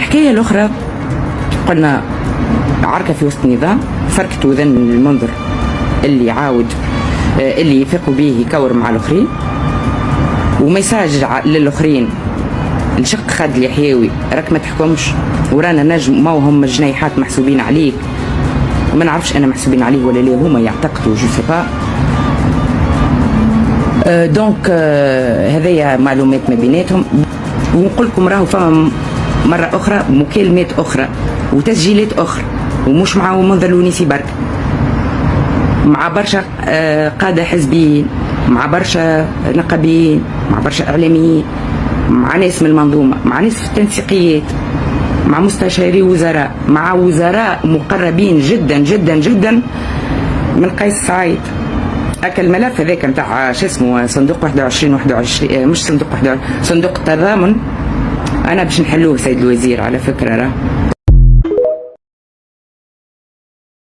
الحكايه الاخرى قلنا عركه في وسط النظام، فركت وذن المنظر اللي يعاود اللي يثقوا به يكور مع الاخرين، وميساج للاخرين الشق خد اليحيوي راك ما تحكمش ورانا نجم، ما هم جنيحات محسوبين عليك، ما نعرفش انا محسوبين عليه ولا ليه، هما يعتقدوا جو سي با. دونك هذيا معلومات ما بيناتهم. ونقول لكم راهو فما مره اخرى مكالمات اخرى وتسجيلات اخرى، ومش معه منذر الونيسي برك، مع برشا قاده حزبيين، مع برشا نقابيين، مع برشا اعلاميين، مع ناس من المنظومه، مع ناس في التنسيقيات، مع مستشاري وزراء، مع وزراء مقربين جدا جدا جدا من قيس سعيد. هكا الملف هذاك نتاع شو اسمه صندوق 21 مش صندوق 21، صندوق التضامن، انا باش نحلوه سيد الوزير على فكره، راه